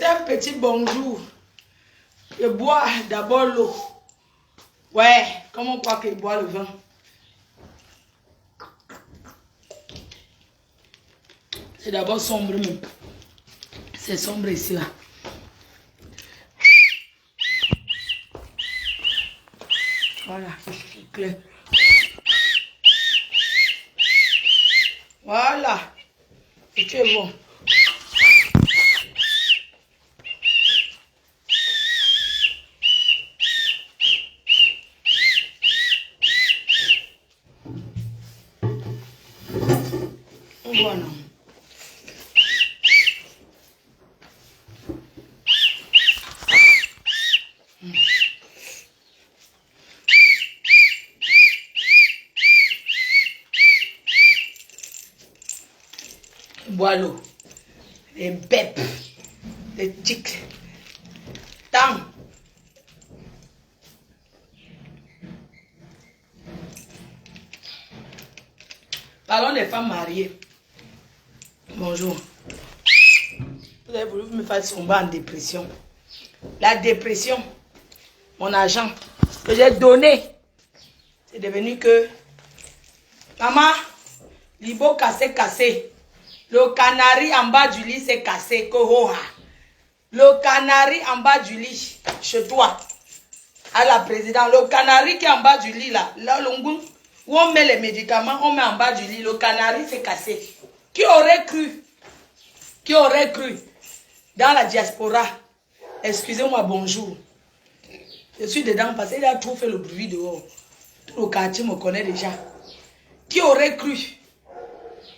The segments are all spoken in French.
un petit bonjour. Je bois d'abord l'eau. Ouais, comment on croit qu'il boit le vin? C'est d'abord sombre même. C'est sombre ici là. Voilà, c'est clair. Voilà. Et tu es bon. Voilà. Bois l'eau. Les bêtes. Les tics. Tant. Parlons des femmes mariées. Bonjour. Vous avez voulu me faire tomber en dépression. La dépression, mon argent que j'ai donné, c'est devenu que maman, l'ibo cassé. Le canari en bas du lit c'est cassé. Le canari en bas du lit, chez toi, à la présidente, le canari qui est en bas du lit là, où on met les médicaments, on met en bas du lit, le canari c'est cassé. Qui aurait cru? Qui aurait cru? Dans la diaspora, excusez-moi, bonjour. Je suis dedans parce qu'il a trop fait le bruit dehors. Tout le quartier me connaît déjà. Qui aurait cru?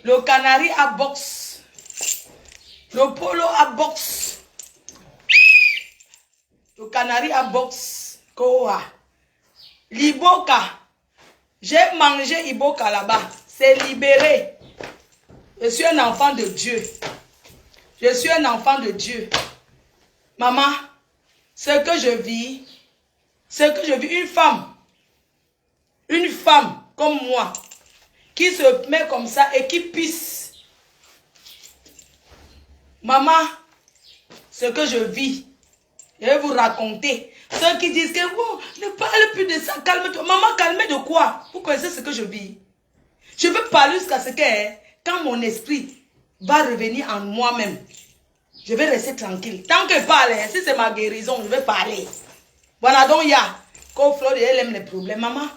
Le canari à boxe. Le polo à boxe. Le canari à boxe. Koa. L'iboka. J'ai mangé Iboka là-bas. C'est libéré. Je suis un enfant de Dieu. Je suis un enfant de Dieu. Maman, ce que je vis, une femme comme moi, qui se met comme ça et qui pisse. Maman, ce que je vis, je vais vous raconter. Ceux qui disent que bon, ne parle plus de ça, calme-toi. Maman, calmez de quoi? Vous connaissez ce que je vis. Je veux parler jusqu'à ce que, quand mon esprit va revenir en moi-même, je vais rester tranquille. Tant que je parle, si c'est ma guérison, je vais parler. Voilà, donc il y a, quand Flore, elle aime les problèmes. Maman,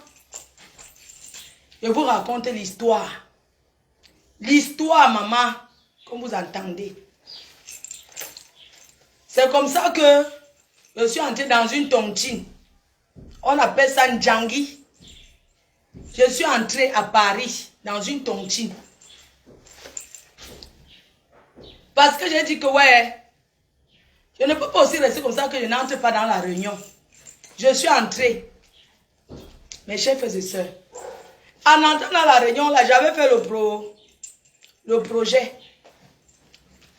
je vous raconte l'histoire. L'histoire, maman, comme vous entendez. C'est comme ça que je suis entrée dans une tontine. On appelle ça Ndjangi. Je suis entrée à Paris, dans une tontine. Parce que j'ai dit que ouais, je ne peux pas aussi rester comme ça que je n'entre pas dans la réunion. Je suis entrée. Mes chers frères et sœurs. En entrant dans la réunion, là, j'avais fait le projet.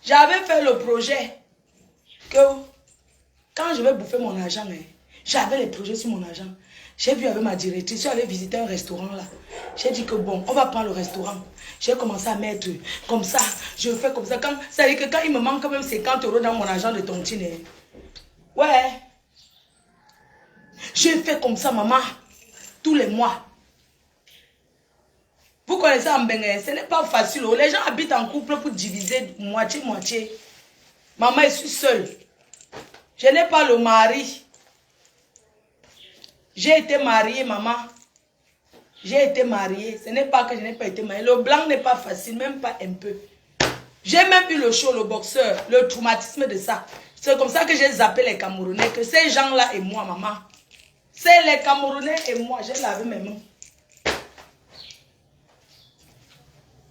J'avais fait le projet que quand je vais bouffer mon argent, j'avais les projets sur mon argent. J'ai vu avec ma directrice, je suis allée visiter un restaurant là. J'ai dit que bon, on va prendre le restaurant. J'ai commencé à mettre comme ça, je fais comme ça. Ça veut dire que quand il me manque quand même 50 € dans mon argent de tontine. Ouais. Je fais comme ça, maman, tous les mois. Vous connaissez Ambengue, ce n'est pas facile. Les gens habitent en couple pour diviser moitié-moitié. Maman, je suis seule. Je n'ai pas le mari. J'ai été mariée, maman. J'ai été mariée. Ce n'est pas que je n'ai pas été mariée. Le blanc n'est pas facile, même pas un peu. J'ai même eu le show, le boxeur, le traumatisme de ça. C'est comme ça que j'ai zappé les Camerounais, que ces gens-là et moi, maman. C'est les Camerounais et moi, j'ai lavé mes mains.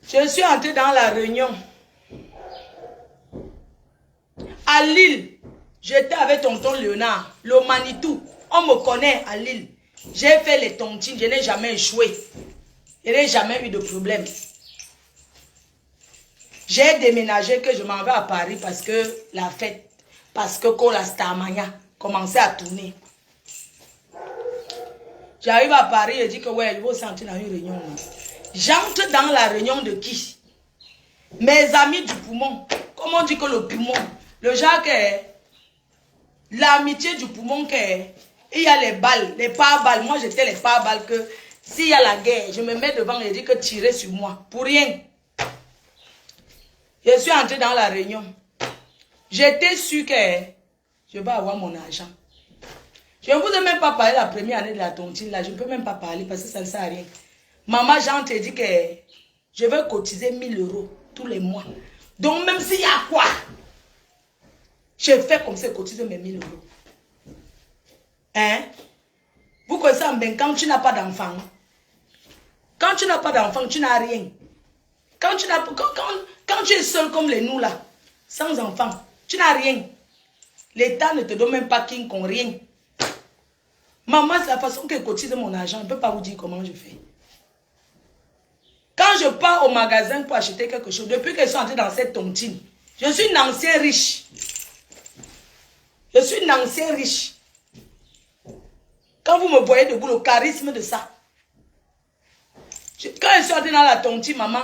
Je suis entrée dans la réunion. À Lille, j'étais avec tonton Léonard, le Manitou. On me connaît à Lille. J'ai fait les tontines, je n'ai jamais échoué. Je n'ai jamais eu de problème. J'ai déménagé que je m'en vais à Paris parce que la fête, parce que quand la Starmania commençait à tourner. J'arrive à Paris et dis que ouais, je vais sentir dans une réunion. J'entre dans la réunion de qui? Mes amis du poumon. Comment on dit que le poumon? Le genre que L'amitié du poumon qu'il y a les balles, les pare-balles. Moi, j'étais les pare-balles que s'il y a la guerre, je me mets devant et je dis que tirer sur moi. Pour rien. Je suis entrée dans la réunion. J'étais sûre que je vais avoir mon argent. Je ne vous ai même pas parlé la première année de la tontine. Là. Je ne peux même pas parler parce que ça ne sert à rien. Maman, j'entre et dit que je vais cotiser 1000 € tous les mois. Donc, même s'il y a quoi, je fais comme ça, cotiser mes 1000 €. Hein? Vous connaissez bien quand tu n'as pas d'enfant. Quand tu n'as pas d'enfant, tu n'as rien. Quand tu es seul comme les nous là, sans enfant, tu n'as rien. L'État ne te donne même pas King Kong, rien. Maman, c'est la façon qu'elle cotise mon argent. Je ne peux pas vous dire comment je fais. Quand je pars au magasin pour acheter quelque chose, depuis que je suis entrée dans cette tontine, je suis une ancienne riche. Je suis une ancienne riche. Quand vous me voyez debout, le charisme de ça. Quand je suis entrée dans la tontine, maman,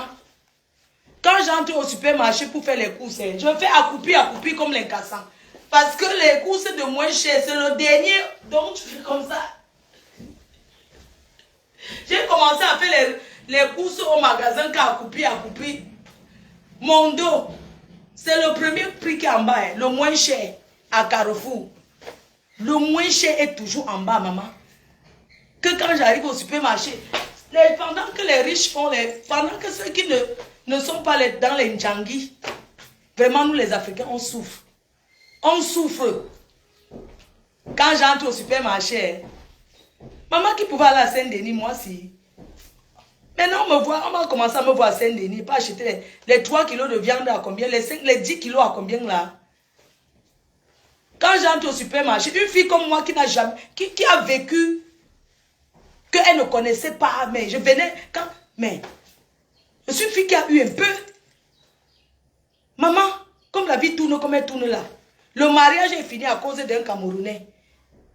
quand j'entre au supermarché pour faire les courses, je fais accoupi comme les cassants. Parce que les courses de moins cher, c'est le dernier. Donc, tu fais comme ça. J'ai commencé à faire les courses au magasin accoupi. Mon dos, c'est le premier prix qui est en bas, le moins cher à Carrefour. Le moins cher est toujours en bas, maman. Que quand j'arrive au supermarché, pendant que les riches font pendant que ceux qui ne sont pas dans les Ndjangi, vraiment nous les Africains, on souffre. On souffre. Quand j'entre au supermarché, maman qui pouvait aller à Saint-Denis, moi si. Maintenant on va commencer à me voir à Saint-Denis, pas acheter les 3 kilos de viande à combien, les 10 kilos à combien là. Quand j'entre au supermarché, une fille comme moi qui n'a jamais, qui a vécu, qu'elle ne connaissait pas, mais je venais, mais je suis une fille qui a eu un peu. Maman, comme la vie tourne comme elle tourne là, le mariage est fini à cause d'un Camerounais.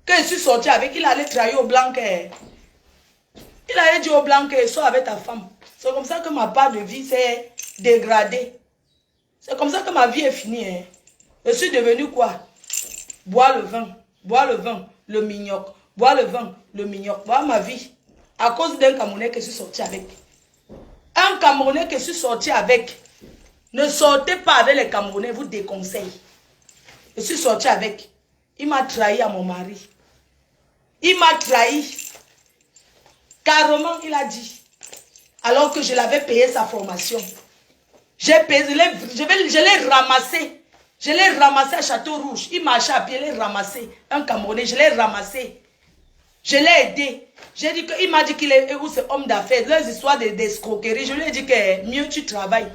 Quand je suis sortie avec, il allait trahir au blanc. Il allait dire au blanc que sois avec ta femme. C'est comme ça que ma part de vie s'est dégradée. C'est comme ça que ma vie est finie. Hein. Je suis devenue quoi? Boire le vin, le mignoc. Boire le vin, le mignoc. Voilà ma vie. À cause d'un Camerounais que je suis sortie avec. Un Camerounais que je suis sortie avec. Ne sortez pas avec les Camerounais, vous déconseille. Je suis sortie avec. Il m'a trahi à mon mari. Il m'a trahi. Carrément, il a dit. Alors que je l'avais payé sa formation. J'ai payé, je l'ai ramassé. Je l'ai ramassé à Château-Rouge. Il marchait à pied, je l'ai ramassé. Un Camerounais, je l'ai ramassé. Je l'ai aidé. J'ai dit qu'il m'a dit qu'il est homme d'affaires. Les histoires d'escroquerie. Je lui ai dit que mieux tu travailles.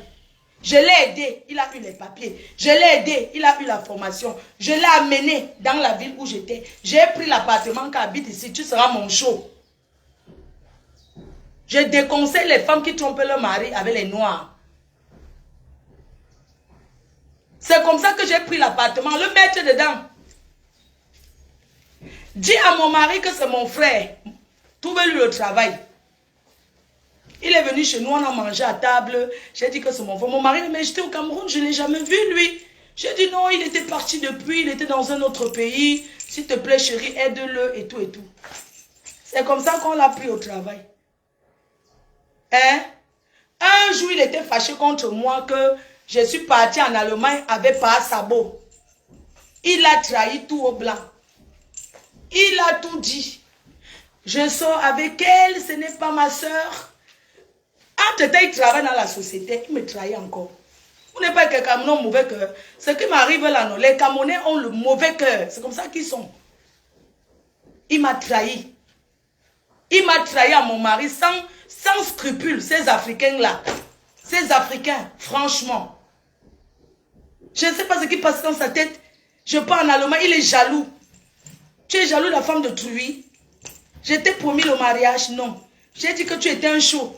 Je l'ai aidé, il a eu les papiers. Je l'ai aidé, il a eu la formation. Je l'ai amené dans la ville où j'étais. J'ai pris l'appartement qui habite ici. Tu seras mon show. Je déconseille les femmes qui trompent leur mari avec les noirs. C'est comme ça que j'ai pris l'appartement. Le mettre dedans. Dis à mon mari que c'est mon frère. Trouvez-lui le travail. Il est venu chez nous, on a mangé à table. J'ai dit que c'est mon frère. Mon mari, mais j'étais au Cameroun, je ne l'ai jamais vu, lui. J'ai dit non, il était parti depuis, il était dans un autre pays. S'il te plaît, chérie, aide-le et tout et tout. C'est comme ça qu'on l'a pris au travail. Hein? Un jour, il était fâché contre moi que je suis partie en Allemagne avec pas sabot. Il a trahi tout au blanc. Il a tout dit. Je sors avec elle, ce n'est pas ma soeur. Entre-temps, il travaille dans la société, il me trahit encore. Vous n'êtes pas que les Camerounais ont mauvais cœur. Ce qui m'arrive là, non, les Camerounais ont le mauvais cœur. C'est comme ça qu'ils sont. Il m'a trahi. Il m'a trahi à mon mari sans scrupules, ces Africains-là. Ces Africains, franchement. Je ne sais pas ce qui passe dans sa tête. Je pars en Allemagne, il est jaloux. Tu es jaloux de la femme de Truy? Je t'ai promis le mariage, non. J'ai dit que tu étais un show.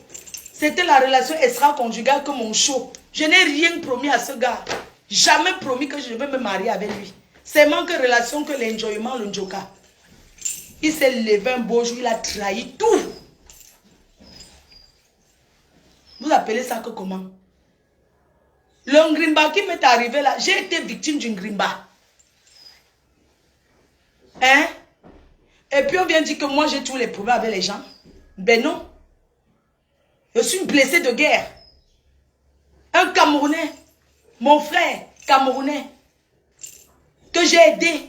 C'était la relation extra-conjugale que mon show. Je n'ai rien promis à ce gars. Jamais promis que je vais me marier avec lui. C'est manque de relation que l'enjoyment, le njoka. Il s'est levé un beau jour, il a trahi tout. Vous appelez ça que comment? Le ngrimba qui m'est arrivé là, j'ai été victime d'une ngrimba. Hein? Et puis on vient dire que moi j'ai tous les problèmes avec les gens. Ben non. Je suis une blessée de guerre. Un Camerounais, mon frère Camerounais, que j'ai aidé.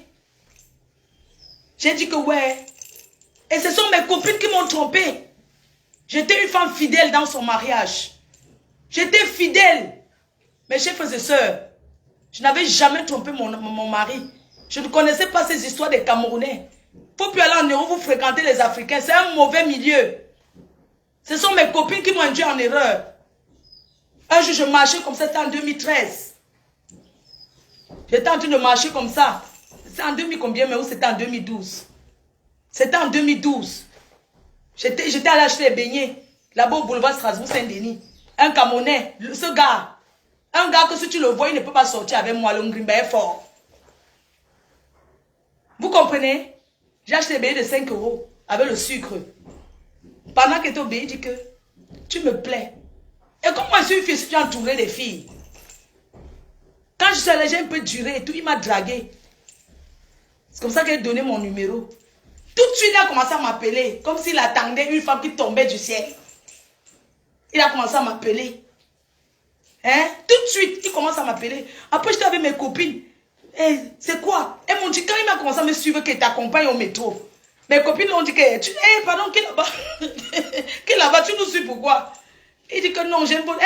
J'ai dit que ouais. Et ce sont mes copines qui m'ont trompé. J'étais une femme fidèle dans son mariage. J'étais fidèle. Mes chers frères et sœurs, je n'avais jamais trompé mon mari. Je ne connaissais pas ces histoires des Camerounais. Faut plus aller en Europe, vous fréquentez les Africains. C'est un mauvais milieu. Ce sont mes copines qui m'ont induit en erreur. Un jour, je marchais comme ça, c'était en 2013. J'étais en train de marcher comme ça. C'est en 2000 combien, mais où c'était en 2012. C'était en 2012. J'étais allé acheter les beignets. Là-bas au boulevard Strasbourg-Saint-Denis. Un Camerounais, ce gars. Un gars que si tu le vois, il ne peut pas sortir avec moi. Le Ngrimba est fort. Vous comprenez? J'ai acheté les beignets de 5 € avec le sucre. Pendant qu'il était au pays, il dit que tu me plais. Et comme moi je suis une fille, si tu es entouré des filles. Quand je suis allée, j'ai un peu duré et tout, il m'a dragué. C'est comme ça qu'il a donné mon numéro. Tout de suite, il a commencé à m'appeler. Comme s'il attendait une femme qui tombait du ciel. Il a commencé à m'appeler. Hein? Tout de suite, il commence à m'appeler. Après, j'étais avec mes copines. Eh, c'est quoi? Elles m'ont dit, quand il m'a commencé à me suivre, qu'il t'accompagne au métro. Mes copines l'ont dit que, pardon, qui est là-bas? Qui est là-bas? Tu nous suis pourquoi? Il dit que non, j'aime pas.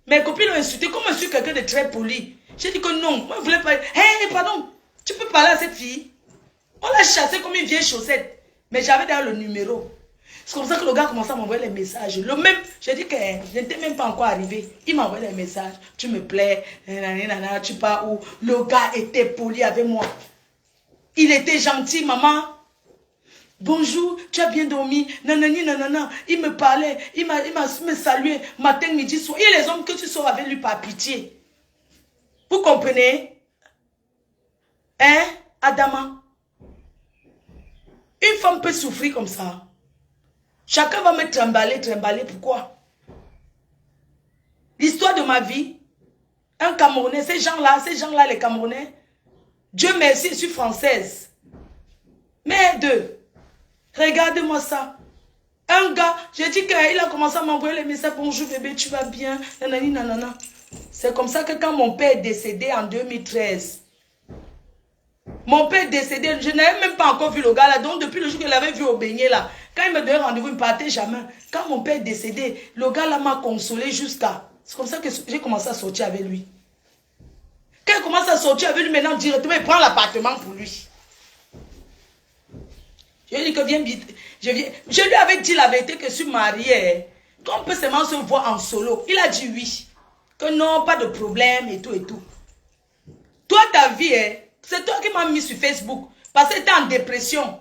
Mes copines l'ont insulté. Comme je suis quelqu'un de très poli. J'ai dit que non, moi je voulais pas. Pardon, tu peux parler à cette fille? On l'a chassée comme une vieille chaussette. Mais j'avais d'ailleurs le numéro. C'est comme ça que le gars commençait à m'envoyer les messages. Le même, j'ai dit que je n'étais même pas encore arrivé. Il m'a envoyé les messages. Tu me plais, tu pars où? Le gars était poli avec moi. Il était gentil, maman. Bonjour, tu as bien dormi? Nanani, nanana. Il me parlait, il m'a salué matin, midi, soir. Il y a les hommes que tu sors avec lui par pitié. Vous comprenez? Hein, Adama? Une femme peut souffrir comme ça. Chacun va me trimballer. Pourquoi? L'histoire de ma vie, un Camerounais, ces gens-là, les Camerounais, Dieu merci, je suis française. Mais deux, regardez-moi ça. Un gars, j'ai dit qu'il a commencé à m'envoyer les messages. Bonjour bébé, tu vas bien? Nanani, nanana. C'est comme ça que quand mon père est décédé en 2013, mon père est décédé, je n'avais même pas encore vu le gars là. Donc depuis le jour qu'il l'avait vu au beignet là, quand il me donnait rendez-vous, il ne partait jamais. Quand mon père est décédé, le gars là m'a consolé jusqu'à... C'est comme ça que j'ai commencé à sortir avec lui. Quand il commence à sortir avec lui maintenant directement, il prend l'appartement pour lui. Je lui ai dit que viens vite. Je lui avais dit la vérité que je suis mariée. Qu'on peut seulement se voir en solo. Il a dit oui. Que non, pas de problème et tout et tout. Toi, ta vie, c'est toi qui m'as mis sur Facebook. Parce que tu étais en dépression.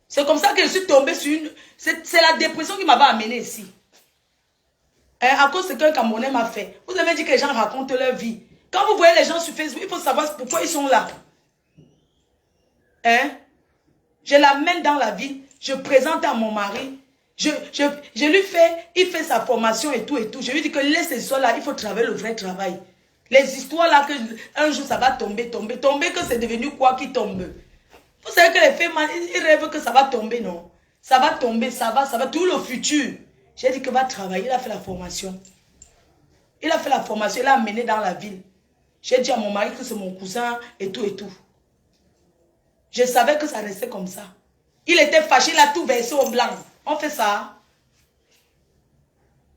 C'est comme ça que je suis tombée sur une... C'est la dépression qui m'avait amené ici. À cause de ce qu'un Camerounais m'a fait. Vous avez dit que les gens racontent leur vie. Quand vous voyez les gens sur Facebook, il faut savoir pourquoi ils sont là. Je l'amène dans la vie. Je présente à mon mari. Je lui fais, il fait sa formation et tout et tout. Je lui dis que laisse ces histoires-là, il faut travailler le vrai travail. Les histoires là, que un jour ça va tomber, que c'est devenu quoi qui tombe. Vous savez que les femmes, ils rêvent que ça va tomber, non? Ça va tomber, ça va, tout le futur. J'ai dit que va travailler, il a fait la formation. Il a fait la formation, il l'a amené dans la ville. J'ai dit à mon mari que c'est mon cousin et tout et tout. Je savais que ça restait comme ça. Il était fâché, il a tout versé au blanc. On fait ça.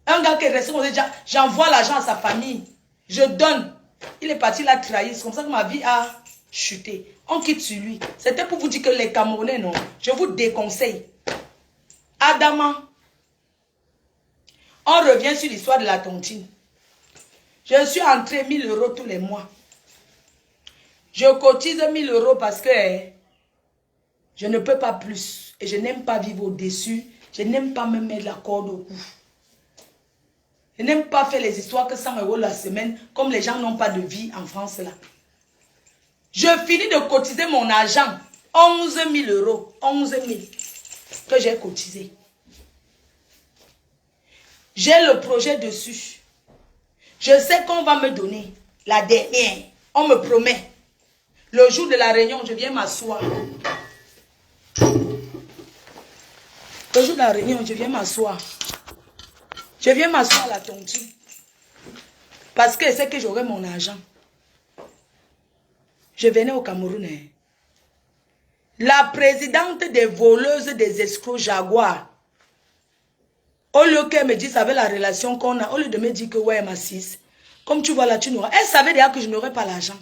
Un gars qui est resté, j'envoie l'argent à sa famille. Je donne. Il est parti, il a trahi. C'est comme ça que ma vie a chuté. On quitte sur lui. C'était pour vous dire que les Camerounais, non. Je vous déconseille. Adama. On revient sur l'histoire de la tontine. Je suis entré 1000 € tous les mois. Je cotise 1000 € parce que je ne peux pas plus. Et je n'aime pas vivre au-dessus. Je n'aime pas me mettre la corde au cou. Je n'aime pas faire les histoires que 100 € la semaine, comme les gens n'ont pas de vie en France là. Je finis de cotiser mon argent. 11 000 €. 11 000 que j'ai cotisé. J'ai le projet dessus. Je sais qu'on va me donner la dernière. On me promet. Le jour de la réunion, je viens m'asseoir. Le jour de la réunion, je viens m'asseoir. Je viens m'asseoir à la tontine. Parce que c'est que j'aurai mon argent. Je venais au Cameroun. Hein. La présidente des voleuses des escrocs Jaguar. Au lieu qu'elle me dise avec la relation qu'on a, au lieu de me dire que ouais, ma 6, comme tu vois là, tu n'auras. Elle savait déjà que je n'aurais pas l'argent.